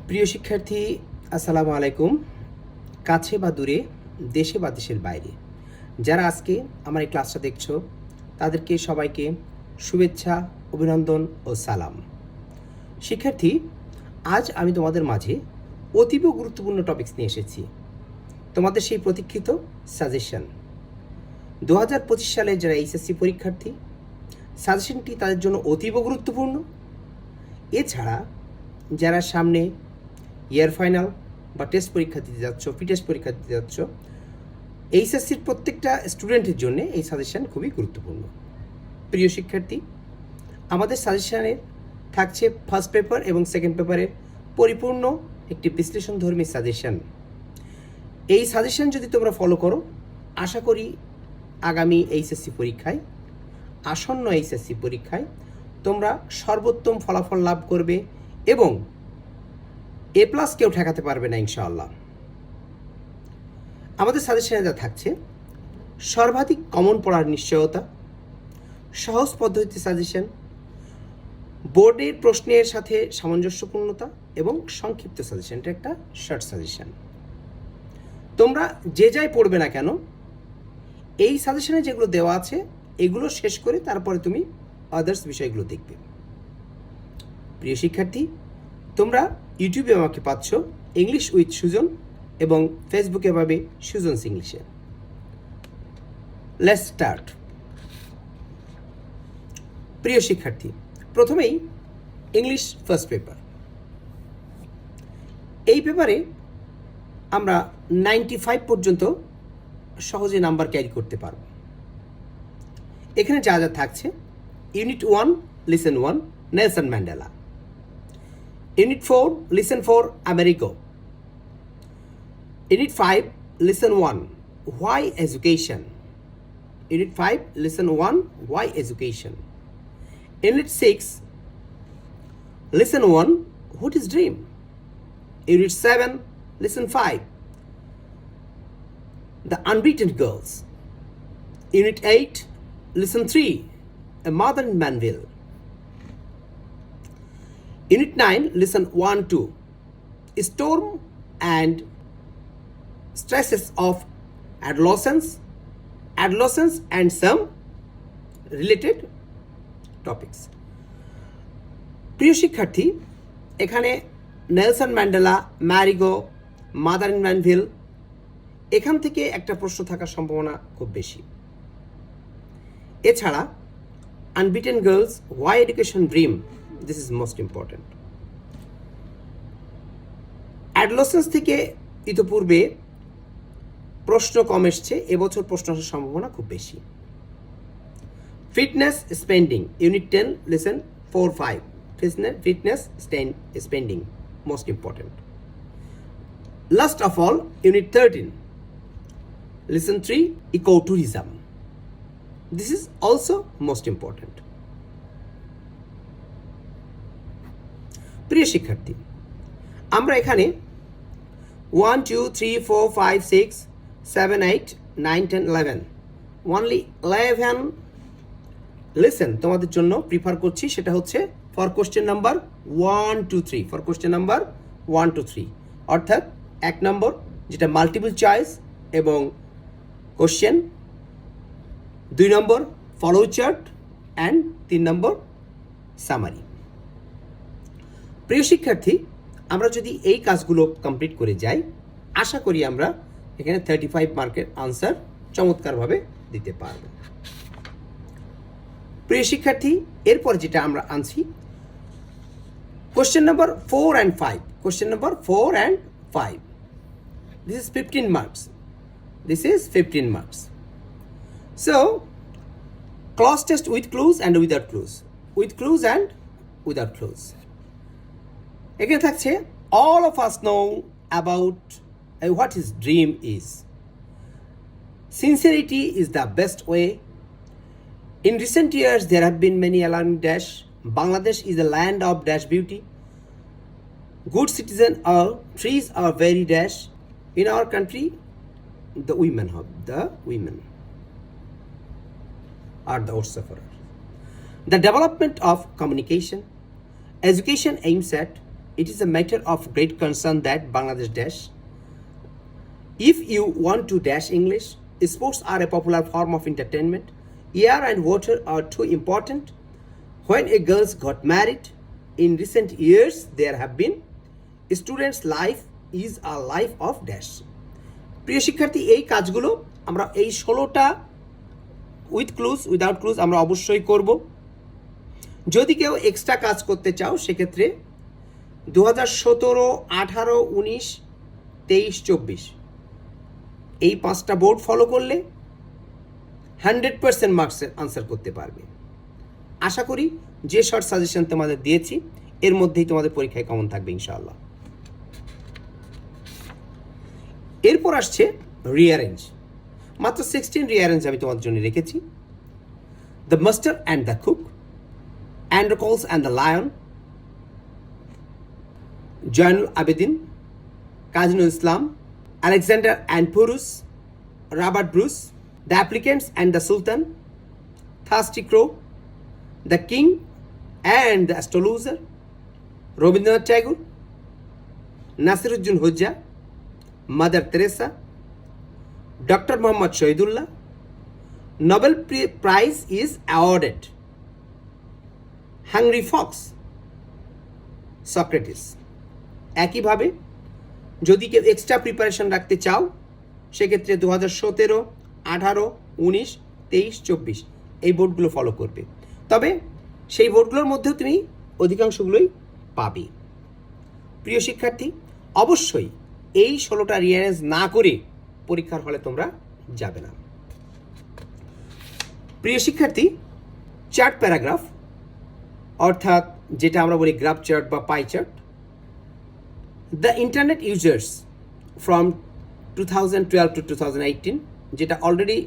প্রিয় শিক্ষার্থী, আসসালামু আলাইকুম। কাছে বা দূরে, দেশে বা দেশের বাইরে যারা আজকে আমার এই ক্লাসটা দেখছো, তাদেরকে সবাইকে শুভেচ্ছা, অভিনন্দন ও সালাম। শিক্ষার্থী, আজ আমি তোমাদের মাঝে অতীব গুরুত্বপূর্ণ টপিকস নিয়ে এসেছি। তোমাদের সেই প্রতীক্ষিত সাজেশন। 2025 সালে যারা এইচএসসি পরীক্ষার্থী, সাজেশনটি তাদের জন্য অতীব গুরুত্বপূর্ণ। এছাড়া যারা সামনে ইয়ার ফাইনাল বা টেস্ট পরীক্ষা দিতে যাচ্ছ, টেস্ট পরীক্ষা দিতে যাচ্ছ, এইচএসসির প্রত্যেকটা স্টুডেন্টের জন্য এই সাজেশন খুবই গুরুত্বপূর্ণ। প্রিয় শিক্ষার্থী, আমাদের সাজেশনে থাকছে ফার্স্ট পেপার এবং সেকেন্ড পেপারের পরিপূর্ণ একটি বিশ্লেষণধর্মী সাজেশন। এই সাজেশন যদি তোমরা ফলো করো, আশা করি আগামী এইচএসসি পরীক্ষায়, আসন্ন এইচএসসি পরীক্ষায় তোমরা সর্বোত্তম ফলাফল লাভ করবে এবং A+ কেউ ঠেকাতে পারবে না ইনশাআল্লাহ। আমাদের সাজেশনে যা থাকছে: সর্বাধিক কমন পড়ার নিশ্চয়তা, সহজ পদ্ধতি সাজেশন, বোর্ডের প্রশ্নের সাথে সামঞ্জস্যপূর্ণতা এবং সংক্ষিপ্ত সাজেশন। এটা একটা শর্ট সাজেশন। তোমরা যে যাই পড়বে না কেন, এই সাজেশনে যেগুলো দেওয়া আছে এগুলো শেষ করে তারপরে তুমি আদার্স বিষয়গুলো দেখবে। প্রিয় শিক্ষার্থী, তোমরা ইউটিউবে আমাকে পাচ্ছ ইংলিশ উইথ সুজন এবং ফেসবুকে পাবে সুজনস ইংলিশে। Let's start. প্রিয় শিক্ষার্থী, প্রথমেই ইংলিশ ফার্স্ট পেপার। এই পেপারে আমরা 95 পর্যন্ত সহজে নাম্বার ক্যারি করতে পারব। এখানে যা যা থাকছে: unit 1 listen 1 Nelson Mandela, Unit 4, Listen 4, Amerigo. Unit 5, Listen 1, Why Education. Unit 5, Listen 1, Why Education. Unit 6, Listen 1, What is Dream? Unit 7, Listen 5, The Unbeaten Girls. Unit 8, Listen 3, A Mother in Manville. Unit 9, Listen 1, 2, Storm and Stresses of Adolescence and some related topics. প্রিয় শিক্ষার্থী, এখানে Nelson Mandela, ম্যারিগো, mother in Mannville, এখান থেকে একটা প্রশ্ন থাকার সম্ভাবনা খুব বেশি। এছাড়া unbeaten girls, why education dream, this is most important. Adolescence থেকে ইতিপূর্বে প্রশ্ন কম এসছে, এবছর প্রশ্ন আসার সম্ভাবনা খুব বেশি। Fitness spending, unit 10 lesson 4, 5, fitness spending most important. Last of all, unit 13 lesson 3, eco tourism, this is also most important. প্রিয় শিক্ষার্থী, আমরা এখানে 1, 2, 3, 4, 5, 6, 7, 8, 9, 10, 11 অনলি 11 লিসেন তোমাদের জন্য প্রিফার করছি। সেটা হচ্ছে for question number 1 2 3, for question number 1 2 3, অর্থাৎ 1 নম্বর যেটা মাল্টিপল চয়েস এবং question, 2 number follow chart and 3 number summary. প্রিয় শিক্ষার্থী, আমরা যদি এই কাজগুলো কমপ্লিট করে যাই, আশা করি আমরা এখানে 35 মার্কের আনসার চমৎকারভাবে দিতে পারব। প্রিয় শিক্ষার্থী, এরপর যেটা আমরা আনছি question number 4 and 5, question number 4 and 5, this is 15 marks, this is 15 marks. So clause test with clues and without clues, with clues and without clues. এখানে থাকছে all of us know about what his dream is. Sincerity is the best way. In recent years there have been many alarming dash. Bangladesh is a land of dash beauty. Good citizen are trees are very dash. In our country the women are the sufferers. The development of communication, education aims at it is a matter of great concern that Bangladesh dash. If you want to dash English, sports are a popular form of entertainment. Air and water are too important. When a girl got married, in recent years there have been students' life is a life of dash. প্রিয় শিক্ষার্থী, এই কাজগুলো আমরা এই 16টা with clues without clues আমরা অবশ্যই করব। যদি কেউ এক্সট্রা কাজ করতে চাও সেক্ষেত্রে 2017, 18, 19, 23, 24 এই 5টা বোর্ড ফলো করলে 100% মার্কসের আনসার করতে পারবে। আশা করি যে শর্ট সাজেশন তোমাদের দিয়েছি এর মধ্যেই তোমাদের পরীক্ষায় কমন থাকবে ইনশাআল্লাহ। এরপর আসছে রিঅ্যারেঞ্জ। মাত্র 16 রিঅ্যারেঞ্জ আমি তোমাদের জন্য রেখেছি। The master and the cook, Androcles and the lion, Zainul Abedin, Kazi Nazrul Islam, Alexander and Porus, Robert Bruce, the applicants and the sultan, thirsty crow, the king and the astrologer, Rabindranath Tagore, Nasiruddin Hodja, Mother Teresa, doctor Mohammad Shahidullah, Nobel prize is awarded, hungry fox, Socrates. একইভাবে যদি কেউ extra preparation রাখতে চাও সেক্ষেত্রে 2017, 18, 19, 23, 24 এই বোর্ডগুলো follow করবে। তবে সেই বোর্ডগুলোর মধ্যেও তুমি অধিকাংশগুলোই পাবে। প্রিয় শিক্ষার্থী, অবশ্যই এই 16টা রিঅ্যারেঞ্জ না করে পরীক্ষার হলে তোমরা যাবে না। প্রিয় শিক্ষার্থী, চার্ট প্যারাগ্রাফ অর্থাৎ যেটা আমরা বলি গ্রাফ চার্ট বা pie chart, the internet users from 2012 to 2018 যেটা অলরেডি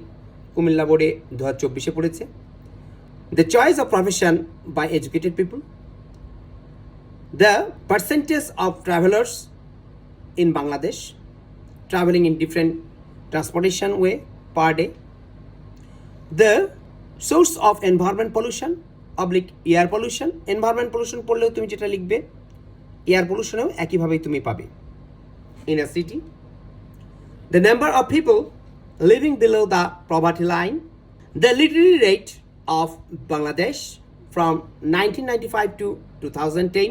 কুমিল্লা বোর্ডে 2024 পড়েছে। The choice of profession by educated people, the percentage of travellers in Bangladesh traveling in different transportation way per day, the source of environment pollution oblique air pollution, environment pollution পড়লেও তুমি যেটা লিখবে air পলিউশনেও একইভাবেই তুমি পাবে। in a city, the number of people living below the poverty line, the literacy rate of Bangladesh from 1995 to 2010,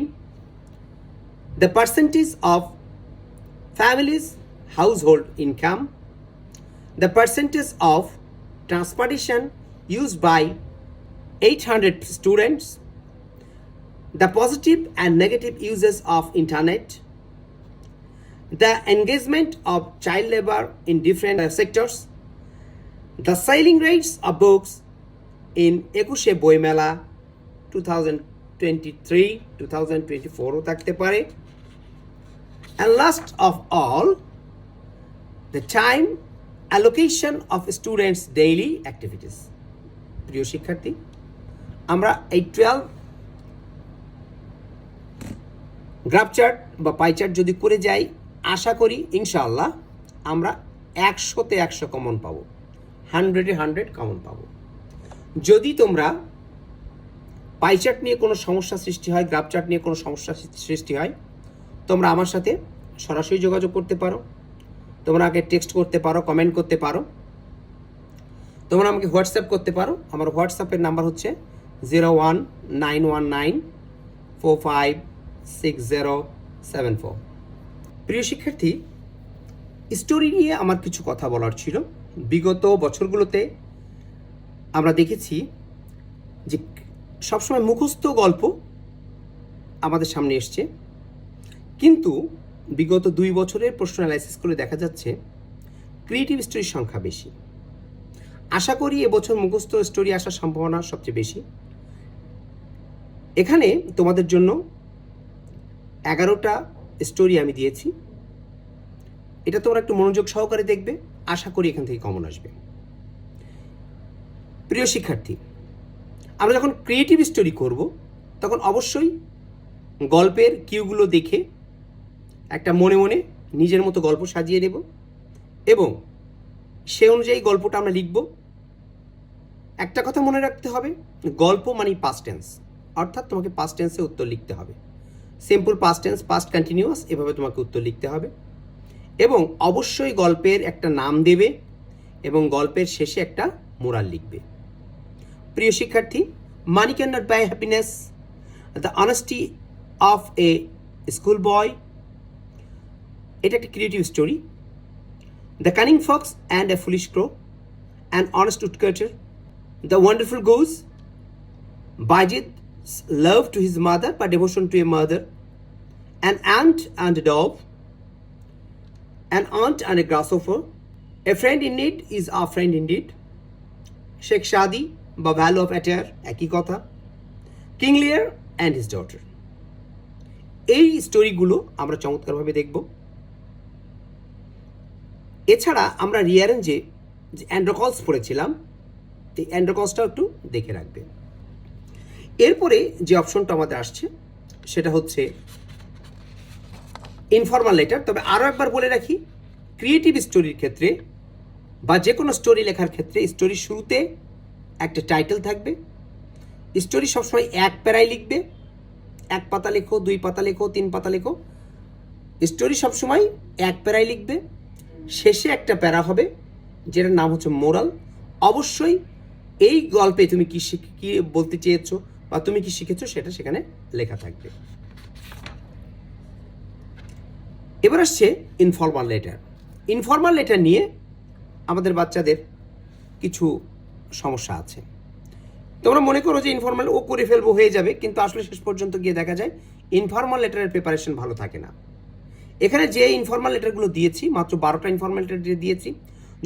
the percentage of families' household income, the percentage of transportation used by 800 students, the positive and negative uses of internet, the engagement of child labor in different sectors, the selling rates of books in Ekushe Boi Mela 2023, 2024 থাকতে পারে, and last of all, the time allocation of students' daily activities. প্রিয় শিক্ষার্থী, আমরা এই 12 graph chart বা pie chart যদি করে যাই আশা করি ইনশাআল্লাহ আমরা 100তে 100 কমন পাবো, 100-এ 100 কমন পাবো। যদি তোমরা পাই চার্ট নিয়ে কোনো সমস্যা সৃষ্টি হয়, গ্রাফ চার্ট নিয়ে কোনো সমস্যা সৃষ্টি হয়, তোমরা আমার সাথে সরাসরি যোগাযোগ করতে পারো, তোমরা আমাকে টেক্সট করতে পারো, কমেন্ট করতে পারো, তোমরা আমাকে হোয়াটসঅ্যাপ করতে পারো। আমার হোয়াটসঅ্যাপের নাম্বার হচ্ছে 01919456074। প্রিয় শিক্ষার্থী, স্টোরি নিয়ে আমার কিছু কথা বলার ছিল। বিগত বছরগুলোতে আমরা দেখেছি যে সবসময় মুখস্থ গল্প আমাদের সামনে এসছে, কিন্তু বিগত 2 বছরের প্রশ্ন অ্যানালাইসিস করে দেখা যাচ্ছে ক্রিয়েটিভ স্টোরির সংখ্যা বেশি। আশা করি এবছর মুখস্থ স্টোরি আসার সম্ভাবনা সবচেয়ে বেশি। এখানে তোমাদের জন্য 11টা স্টোরি আমি দিয়েছি, এটা তোমরা একটু মনোযোগ সহকারে দেখবে, আশা করি এখান থেকে কমন আসবে। প্রিয় শিক্ষার্থী, আমরা যখন ক্রিয়েটিভ স্টোরি করব তখন অবশ্যই গল্পের কিউগুলো দেখে একটা মনে মনে নিজের মতো গল্প সাজিয়ে নেব এবং সে অনুযায়ী গল্পটা আমরা লিখব। একটা কথা মনে রাখতে হবে, গল্প মানে পাস্ট টেন্স, অর্থাৎ তোমাকে পাস্ট টেন্সে উত্তর লিখতে হবে। Simple past tense, past continuous, এভাবে তোমাকে উত্তর লিখতে হবে। এবং অবশ্যই গল্পের একটা নাম দেবে এবং গল্পের শেষে একটা মোরাল লিখবে। প্রিয় শিক্ষার্থী, money can not buy happiness, the honesty of a school boy, এটা একটা creative story. The cunning fox and a foolish crow, an honest woodcutter, the wonderful goose, Bajid's love to his mother but devotion to a mother, an ant and a dove, an ant and a grasshopper, a friend in need is our friend indeed, Sheikh Shadi বা value of attire একই কথা, king লিয়ার and his daughter. এই স্টোরিগুলো আমরা চমৎকারভাবে দেখব। এছাড়া আমরা রিয়ারেঞ্জে যে অ্যান্ড্রোকলস পড়েছিলাম, এই অ্যান্ড্রোকলসটাও একটু দেখে রাখবে। এরপরে যে অপশনটা আমাদের আসছে সেটা হচ্ছে ইনফর্মাল লেটার। তবে আরও একবার বলে রাখি, ক্রিয়েটিভ স্টোরির ক্ষেত্রে বা যে কোনো স্টোরি লেখার ক্ষেত্রে স্টোরির শুরুতে একটা টাইটেল থাকবে। স্টোরি সবসময় এক প্যারায় লিখবে, 1 পাতা লেখো, 2 পাতা লেখো, 3 পাতা লেখো, স্টোরি সবসময় এক প্যারায় লিখবে। শেষে একটা প্যারা হবে যেটার নাম হচ্ছে মোরাল। অবশ্যই এই গল্পে তুমি কি বলতে চেয়েছো বা তুমি কি শিখেছো সেটা সেখানে লেখা থাকবে। এবার আসছে ইনফর্মাল লেটার। ইনফর্মাল লেটার নিয়ে আমাদের বাচ্চাদের কিছু সমস্যা আছে। তোমরা মনে করো যে ইনফর্মাল ও করে ফেলবো, হয়ে যাবে, কিন্তু আসলে শেষ পর্যন্ত গিয়ে দেখা যায় ইনফর্মাল লেটারের প্রিপারেশন ভালো থাকে না। এখানে যে ইনফর্মাল লেটারগুলো দিয়েছি, মাত্র 12টা ইনফর্মাল লেটার দিয়েছি।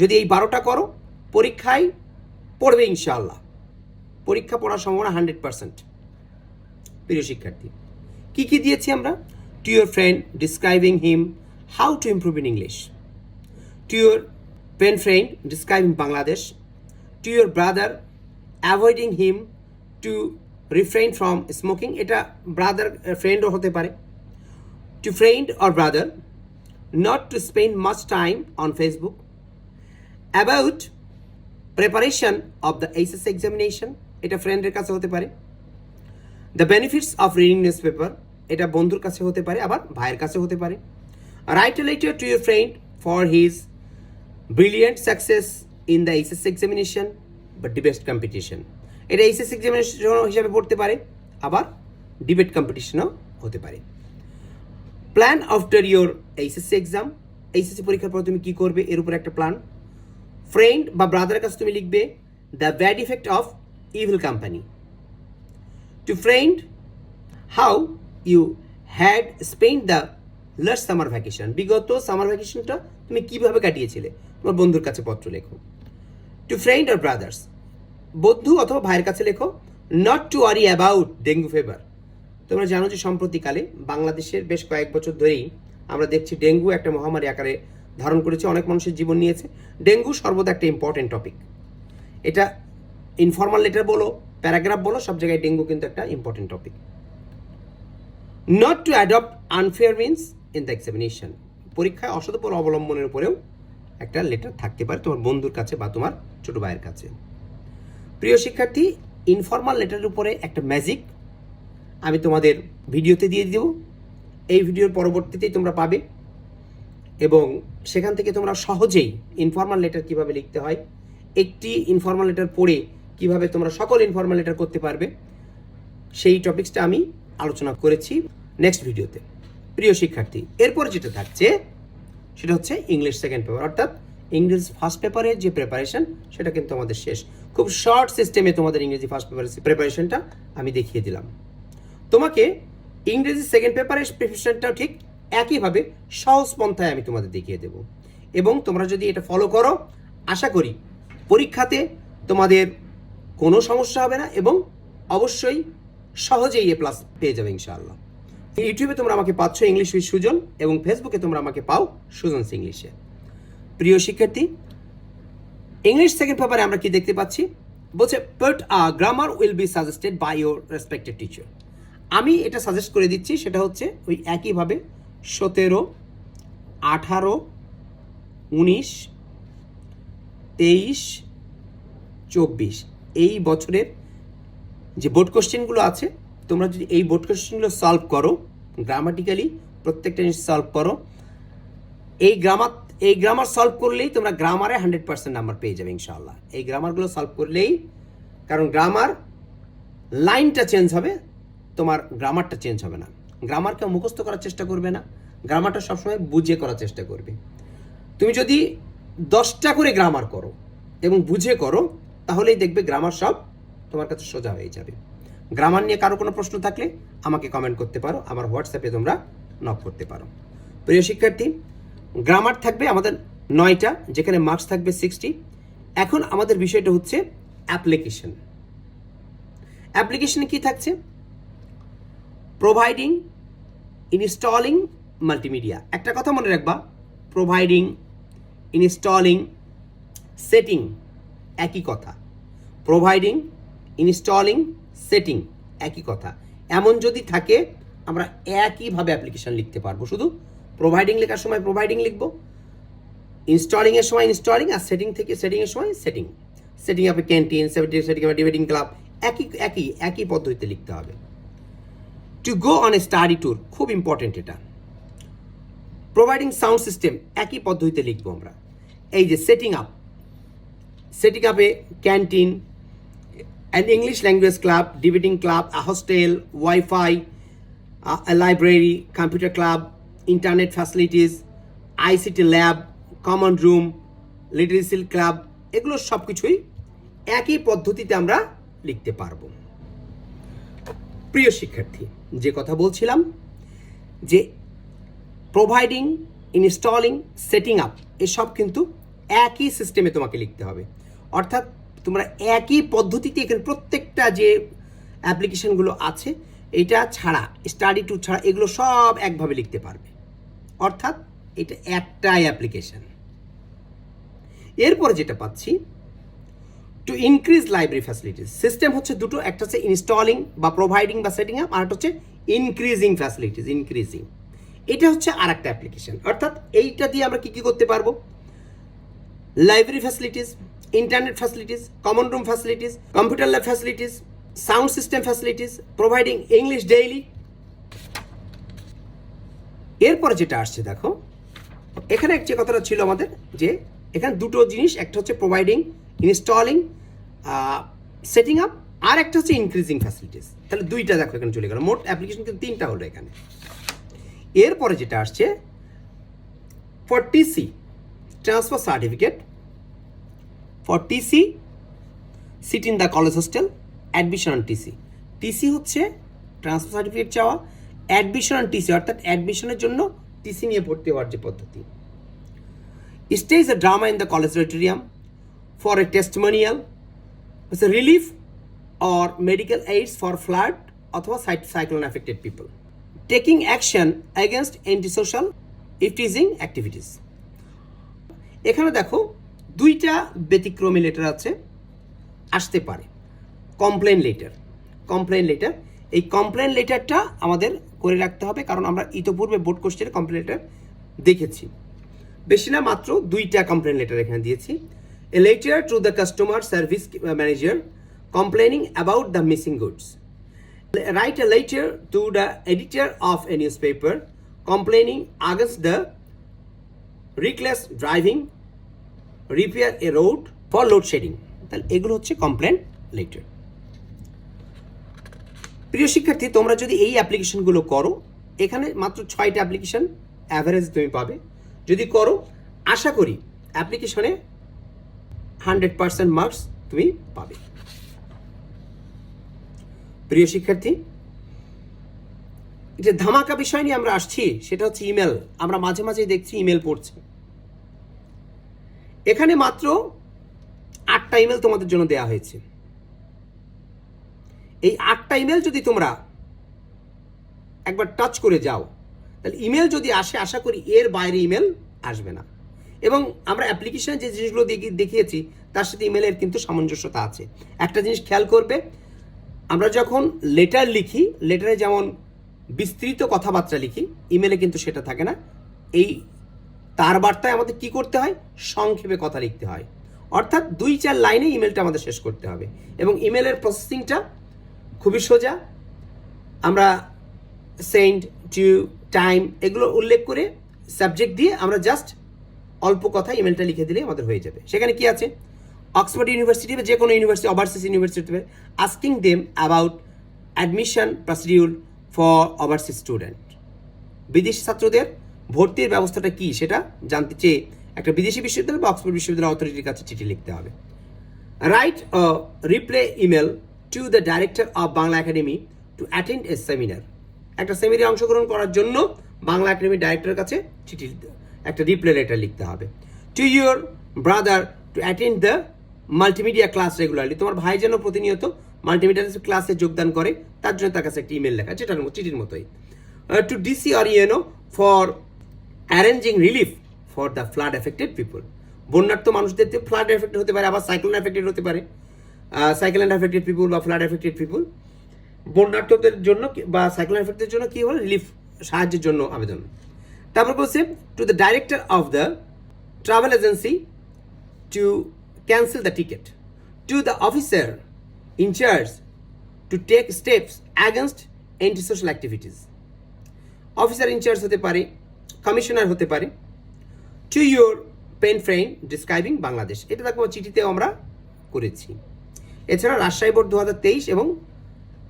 যদি এই 12টা করো, পরীক্ষায় পড়বে ইনশাআল্লাহ। পরীক্ষা পড়ার সম্ভাবনা 100%। প্রিয় শিক্ষার্থী, কি কি দিয়েছি আমরা? To your friend describing him how to improve in English, to your pen friend describing Bangladesh, to your brother avoiding him to refrain from smoking, এটা ব্রাদার ফ্রেন্ডও হতে পারে। To friend or brother not to spend much time on Facebook, about preparation of the HSC examination, এটা ফ্রেন্ডের কাছে হতে পারে। The benefits of reading news paper, এটা বন্ধুর কাছে হতে পারে, আবার ভাইয়ের কাছে হতে পারে। Write a letter to your friend for his brilliant success in the HSC examination বা ডিবেট কম্পিটিশন, এটা এইচএসসি এক্সামিনেশন হিসাবে পড়তে পারে, আবার ডিবেট কম্পিটিশনও হতে পারে। Plan after your HSC exam, HSC পরীক্ষার পর তুমি কী করবে এর উপর একটা প্ল্যান। ফ্রেন্ড বা ব্রাদারের কাছে তুমি লিখবে the bad effect of evil company. To friend how you had spend the last summer vacation, বিগত সামার ভ্যাকেশনটা তুমি কীভাবে কাটিয়েছিলে, তোমার বন্ধুর কাছে পত্র লেখো। টু ফ্রেন্ড আর ব্রাদার্স, বন্ধু অথবা ভাইয়ের কাছে লেখো not to worry about dengue fever. তোমরা জানো যে সম্প্রতিকালে বাংলাদেশের বেশ কয়েক বছর ধরেই আমরা দেখছি ডেঙ্গু একটা মহামারী আকারে ধারণ করেছে, অনেক মানুষের জীবন নিয়েছে। ডেঙ্গু সর্বদা একটা ইম্পর্টেন্ট টপিক। এটা ইনফর্মাল লেটার বলো, প্যারাগ্রাফ বলো, সব জায়গায় ডেঙ্গু কিন্তু একটা important topic. Not to adopt unfair means in the examination, পরীক্ষায় অসতর্ক অবলম্বনের উপরেও একটা লেটার থাকতে পারে তোমার বন্ধুর কাছে বা তোমার ছোট ভাইয়ের কাছে। প্রিয় শিক্ষার্থী, ইনফর্মাল লেটারের উপরে একটা ম্যাজিক আমি তোমাদের ভিডিওতে দিয়ে দেব। এই ভিডিওর পরবর্তীতেই তোমরা পাবে এবং সেখান থেকে তোমরা সহজেই ইনফর্মাল লেটার কীভাবে লিখতে হয়, একটি ইনফর্মাল লেটার পড়ে কিভাবে তোমরা সকল ইনফর্মাল লেটার করতে পারবে, সেই টপিক্সটা আমি আলোচনা করেছি নেক্সট ভিডিওতে। প্রিয় শিক্ষার্থী, এরপরে যেটা থাকছে সেটা হচ্ছে ইংলিশ সেকেন্ড পেপার, অর্থাৎ ইংরেজি ফার্স্ট পেপারের যে প্রিপারেশন সেটা কিন্তু আমাদের শেষ। খুব শর্ট সিস্টেমে তোমাদের ইংরেজি ফার্স্ট পেপারের প্রিপারেশনটা আমি দেখিয়ে দিলাম। তোমাকে ইংরেজি সেকেন্ড পেপারের প্রিপারেশনটাও ঠিক একইভাবে সহজ পন্থায় আমি তোমাদের দেখিয়ে দেব এবং তোমরা যদি এটা ফলো করো, আশা করি পরীক্ষাতে তোমাদের কোনো সমস্যা হবে না এবং অবশ্যই সহজেই এ প্লাস পেয়ে যাবে ইনশাআল্লাহ। ইউটিউবে তোমরা আমাকে পাচ্ছ ইংলিশ উইথ সুজন এবং ফেসবুকে তোমরা আমাকে পাও সুজনস ইংলিশে। প্রিয় শিক্ষার্থী, ইংলিশ সেকেন্ড পেপারে আমরা কি দেখতে পাচ্ছি, বলছে but grammar will be suggested by your respected teacher. আমি এটা সাজেস্ট করে দিচ্ছি, সেটা হচ্ছে ওই একইভাবে 17, 18, 19, 23, 24 এই বছরের যে বোর্ড কোশ্চেনগুলো আছে, তোমরা যদি এই বোর্ড কোশ্চেনগুলো সলভ করো গ্রামাটিক্যালি প্রত্যেকটা জিনিস সলভ করো। এই গ্রামার সলভ করলেই তোমরা গ্রামারে 100% নাম্বার পেয়ে যাবে ইনশাআল্লাহ। এই গ্রামারগুলো সলভ করলেই, কারণ গ্রামার লাইনটা চেঞ্জ হবে, তোমার গ্রামারটা চেঞ্জ হবে না। গ্রামারকে মুখস্থ করার চেষ্টা করবে না, গ্রামারটা সবসময় বুঝে করার চেষ্টা করবে। তুমি যদি 10টা করে গ্রামার করো এবং বুঝে করো, তাহলেই দেখবে গ্রামার সব তোমার কাছে সোজা হয়ে যাবে। গ্রামার নিয়ে কারো কোনো প্রশ্ন থাকলে আমাকে কমেন্ট করতে পারো, আমার হোয়াটসঅ্যাপে তোমরা নক করতে পারো। প্রিয় শিক্ষার্থী, গ্রামার থাকবে আমাদের 9টা, যেখানে মার্কস থাকবে 60। এখন আমাদের বিষয়টা হচ্ছে অ্যাপ্লিকেশন। অ্যাপ্লিকেশনে কি থাকছে? Providing, installing multimedia. একটা কথা মনে রাখবা, প্রোভাইডিং, ইনস্টলিং, সেটিং একই কথা। প্রোভাইডিং, ইনস্টলিং, সেটিং একই কথা। এমন যদি থাকে আমরা একইভাবে অ্যাপ্লিকেশন লিখতে পারবো। শুধু প্রোভাইডিং লেখার সময় প্রোভাইডিং লিখবো, ইনস্টলিংয়ের সময় ইনস্টলিং, আর সেটিংয়ের সময় সেটিং। সেটিং আপে ক্যান্টিন, সেটিং আপে ডিবেটিং ক্লাব, একই পদ্ধতিতে লিখতে হবে। To go on a study tour, খুব ইম্পর্টেন্ট এটা। প্রোভাইডিং সাউন্ড সিস্টেম একই পদ্ধতিতে লিখবো আমরা। এই যে সেটিং আপে canteen, an English language club, debating club, a hostel, Wi-Fi, a library, computer club, internet facilities, ICT lab, common room, literacy club, এগুলো সব কিছুই একই পদ্ধতিতে আমরা লিখতে পারবো। প্রিয় শিক্ষার্থী, যে কথা বলছিলাম যে প্রোভাইডিং, ইনস্টলিং, সেটিং আপ এসব কিন্তু একই সিস্টেমে তোমাকে লিখতে হবে। অর্থাৎ তোমরা একই পদ্ধতিতে এখানে প্রত্যেকটা যে অ্যাপ্লিকেশনগুলো আছে এটা ছাড়া, স্টাডি ট্যুর ছাড়া এগুলো সব একভাবে লিখতে পারবে। অর্থাৎ এটা একটাই অ্যাপ্লিকেশন। এরপরে যেটা পাচ্ছি, to increase library facilities. System হচ্ছে দুটো, একটা হচ্ছে ইনস্টলিং বা প্রোভাইডিং বা সেটিং আপ, আর একটা হচ্ছে ইনক্রিজিং ফ্যাসিলিটিস, ইনক্রিজিং। এটা হচ্ছে আর একটা অ্যাপ্লিকেশন। অর্থাৎ এইটা দিয়ে আমরা কি করতে পারবো? Library facilities, internet facilities, common room facilities, computer lab facilities, sound system facilities, providing English daily. এরপর যেটা আসছে দেখো, এখানে যে কথাটা ছিল আমাদের, যে এখানে দুটো জিনিস, একটা হচ্ছে প্রোভাইডিং, ইনস্টলিং, সেটিং আপ, আর একটা হচ্ছে ইনক্রিজিং ফ্যাসিলিটিস। তাহলে দুইটা দেখো এখানে চলে গেল, মোট অ্যাপ্লিকেশন কিন্তু 3টা হলো এখানে। এরপরে যেটা আসছে for TC, transfer certificate, for TC, sit in the college hostel, admission on TC. TC হচ্ছে ট্রান্সফার সার্টিফিকেট চাওয়া, অ্যাডমিশন অন TC অর্থাৎ অ্যাডমিশনের জন্য TC নিয়ে ভর্তি হওয়ার যে পদ্ধতি। Stage a drama in the college auditorium for a testimonial, relief or medical aids for flood অথবা cyclone affected people, taking action against anti social eve teasing activities. এখানে দেখো দুইটা ব্যতিক্রমী লেটার আসতে পারে। কমপ্লেন লেটার, এই কমপ্লেন লেটারটা আমাদের করে রাখতে হবে, কারণ আমরা ইতোপূর্বে বোর্ড কোশ্চেনে কমপ্লেন লেটার দেখেছি। বেশি না, মাত্র 2টা কমপ্লেন লেটার এখানে দিয়েছি। A letter to the customer service manager complaining about the missing goods, write a letter to the editor of A news paper complaining against the reckless driving, repair A road for load shedding. তাহলে এগুলো হচ্ছে complain letter. প্রিয় শিক্ষার্থী, তোমরা যদি এই অ্যাপ্লিকেশনগুলো করো, এখানে মাত্র 6টা অ্যাপ্লিকেশন অ্যাভারেজ তুমি পাবে। যদি করো, আশা করি অ্যাপ্লিকেশনে 100% মার্কস তুমি পাবে। প্রিয় শিক্ষার্থী, যে ধামাকা বিষয় নিয়ে আমরা আসছি সেটা হচ্ছে ইমেল। আমরা মাঝে মাঝে দেখছি ইমেল পড়ছে। এখানে মাত্র 8টা ইমেল তোমাদের জন্য দেওয়া হয়েছে। এই 8টা ইমেল যদি তোমরা একবার টাচ করে যাও, তাহলে ইমেল যদি আসে, আশা করি এর বাইরে ইমেল আসবে না। এবং আমরা অ্যাপ্লিকেশনে যে জিনিসগুলো দেখিয়েছি তার সাথে ইমেলের কিন্তু সামঞ্জস্যতা আছে। একটা জিনিস খেয়াল করবে, আমরা যখন লেটার লিখি, লেটারে যেমন বিস্তৃত কথাবার্তা লিখি, ইমেলে কিন্তু সেটা থাকে না। এই তার বার্তায় আমাদের কি করতে হয়? সংক্ষেপে কথা লিখতে হয়। অর্থাৎ 2-4 লাইনে ইমেলটা আমাদের শেষ করতে হবে। এবং ইমেলের প্রসেসিংটা খুবই সোজা। আমরা সেন্ড, টু টাইম এগুলো উল্লেখ করে সাবজেক্ট দিয়ে আমরা জাস্ট অল্প কথা ইমেলটা লিখে দিলে আমাদের হয়ে যাবে। সেখানে কি আছে, অক্সফোর্ড ইউনিভার্সিটি বা যে কোনো university, overseas university, asking them about admission procedure for overseas student. বিদেশি ছাত্রদের ভর্তির ব্যবস্থাটা কি সেটা জানতে চেয়ে একটা বিদেশি বিশ্ববিদ্যালয় বা অক্সফোর্ড বিশ্ববিদ্যালয় অথরিটির কাছে চিঠি লিখতে হবে। Right reply email to the director of Bangla academy to attend a seminar. একটা সেমিনারে অংশগ্রহণ করার জন্য বাংলা একাডেমির ডাইরেক্টরের কাছে চিঠি, একটা রিপ্লাই লেটার লিখতে হবে। Two your brother to attend the multimedia class regularly. তোমার ভাই যেন প্রতিনিয়ত মাল্টিমিডিয়া ক্লাসে যোগদান করে তার জন্য তার কাছে একটা ইমেল লেখা, যেটার চিঠির মতোই। To DC or UNO for arranging relief for the flood affected people. বন্যার্থ মানুষদের ফ্লাড এফেক্টেড হতে পারে, আবার সাইক্লোন এফেক্টেড হতে পারে। সাইক্লোন এফেক্টেড পিপুল বা ফ্লাড এফেক্টেড পিপুল, বন্যার্থদের জন্য বা সাইক্লোন এফেক্টের জন্য কি হলো, রিলিফ, সাহায্যের জন্য আবেদন। তারপর বলছে to the director of the travel agency to cancel the ticket, to the officer in charge to take steps against anti social activities. Officer in charge হতে পারে, কমিশনার হতে পারে। To your pen friend describing Bangladesh, এটা দেখো চিঠিতেও আমরা করেছি। এছাড়া রাজশাহী বোর্ড 2023 এবং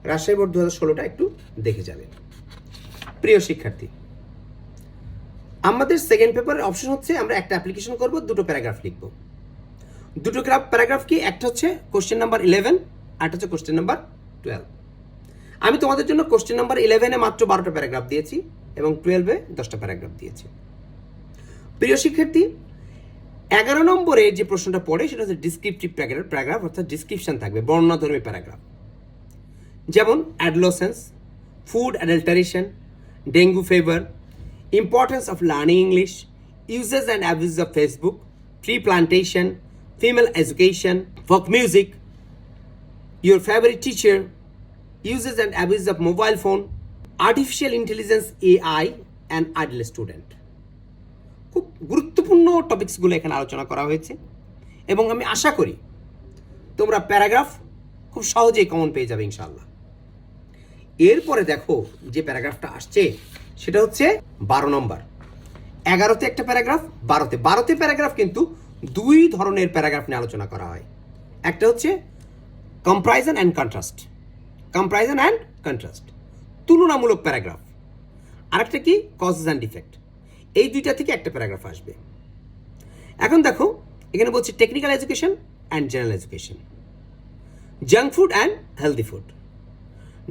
রাজশাহী বোর্ড 2016টা একটু দেখে যাবেন। প্রিয় শিক্ষার্থী, আমাদের সেকেন্ড পেপারের অপশন হচ্ছে আমরা একটা অ্যাপ্লিকেশন করব, দুটো প্যারাগ্রাফ লিখব। দুটো প্যারাগ্রাফ কি, একটা হচ্ছে কোশ্চেন নাম্বার 11, আরেকটা হচ্ছে কোশ্চেন নাম্বার 12। আমি তোমাদের জন্য কোশ্চেন নাম্বার 11-এ মাত্র 12টা প্যারাগ্রাফ দিয়েছি এবং 12-এ 10টা প্যারাগ্রাফ দিয়েছি। প্রিয় শিক্ষার্থী, 11 নম্বরে যে প্রশ্নটা পড়ে সেটা হচ্ছে ডিসক্রিপটিভ প্যারাগ্রাফ, অর্থাৎ ডিসক্রিপশন থাকবে, বর্ণনাধর্মী প্যারাগ্রাফ। যেমন adolescence, food adulteration, dengue fever, importance of learning English, uses and abuse of Facebook, tree plantation, female education, folk music, your favourite teacher, uses and abuse of mobile phone, artificial intelligence AI and idle student। খুব গুরুত্বপূর্ণ টপিকসগুলো এখানে আলোচনা করা হয়েছে এবং আমি আশা করি তোমরা প্যারাগ্রাফ খুব সহজেই কমন পেয়ে যাবে ইনশাআল্লাহ। এরপরে দেখো যে প্যারাগ্রাফটা আসছে সেটা হচ্ছে 12 নম্বর। 11তে একটা প্যারাগ্রাফ, 12তে প্যারাগ্রাফ কিন্তু দুই ধরনের প্যারাগ্রাফ নিয়ে আলোচনা করা হয়। একটা হচ্ছে comparison and contrast, comparison and contrast, তুলনামূলক প্যারাগ্রাফ। আরেকটা কি, কজেস অ্যান্ড ইফেক্ট। এই দুইটা থেকে একটা প্যারাগ্রাফ আসবে। এখন দেখো এখানে বলছে technical education and general education, junk food and healthy food,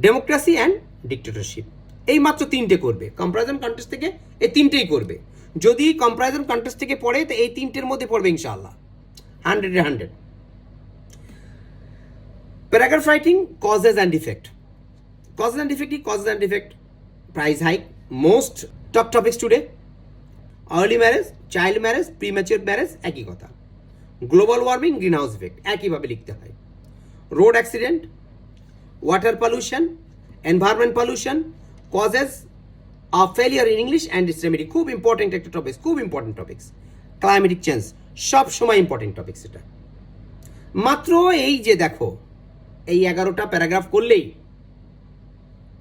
democracy and dictatorship. এই মাত্র 3টে করবে, কম্পারিজন কন্টেস্ট থেকে এই 3টেই করবে। যদি কম্পারিজন কন্টেস্ট থেকে পড়ে তো এই 3টের মধ্যে পড়বে ইনশাআল্লাহ, 100-এ 100। Paragraph writing, causes and effect. Causes and effect কি, causes and effect, price hike, most top topics today, early marriage, child marriage, premature marriage, একই কথা। Global warming, green house effect, একইভাবে লিখতে হয়। Road accident, water pollution, environment pollution, causes of failure in English and its remedy, খুব important একটা topics, খুব important topics. Climatic change, সব সময় ইম্পর্টেন্ট টপিক্স। এটা মাত্র এই যে দেখো এই 11টা প্যারাগ্রাফ করলেই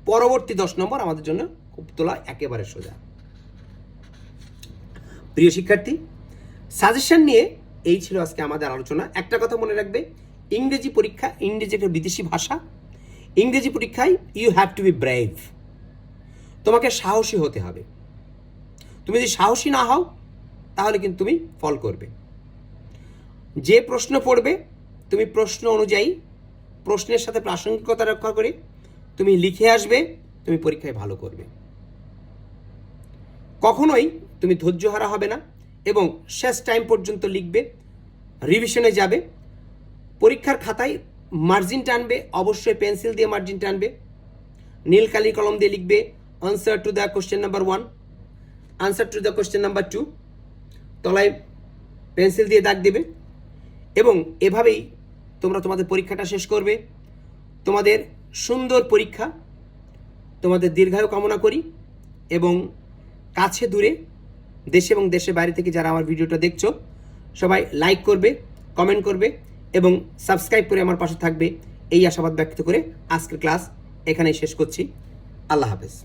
পরবর্তী 10 নম্বর আমাদের জন্য খুব তোলা একেবারে সোজা। প্রিয় শিক্ষার্থী, সাজেশন নিয়ে এই ছিল আজকে আমাদের আলোচনা। একটা কথা মনে রাখবে, ইংরেজি পরীক্ষা, ইংরেজি একটা বিদেশি ভাষা, ইংরেজি পরীক্ষায় you have to be brave. তোমাকে সাহসী হতে হবে। তুমি যদি সাহসী না হও তাহলে কিন্তু তুমি ফল করবে। যে প্রশ্ন পড়বে তুমি প্রশ্ন অনুযায়ী প্রশ্নের সাথে প্রাসঙ্গিকতা রক্ষা করে তুমি লিখে আসবে, তুমি পরীক্ষায় ভালো করবে। কখনোই তুমি ধৈর্যহারা হবে না এবং শেষ টাইম পর্যন্ত লিখবে, রিভিশনে যাবে। পরীক্ষার খাতায় মার্জিন টানবে, অবশ্যই পেন্সিল দিয়ে মার্জিন টানবে। নীল কালি কলম দিয়ে লিখবে answer to the question number 1, answer to the question number 2, তলায় পেন্সিল দিয়ে দাগ দেবে এবং এভাবেই তোমরা তোমাদের পরীক্ষাটা শেষ করবে। তোমাদের সুন্দর পরীক্ষা, তোমাদের দীর্ঘায়ু কামনা করি এবং কাছে দূরে দেশে এবং দেশের বাইরে থেকে যারা আমার ভিডিওটা দেখছো সবাই লাইক করবে, কমেন্ট করবে এবং সাবস্ক্রাইব করে আমার পাশে থাকবে, এই আশাবাদ ব্যক্ত করে আজকের ক্লাস এখানেই শেষ করছি। আল্লাহ হাফেজ।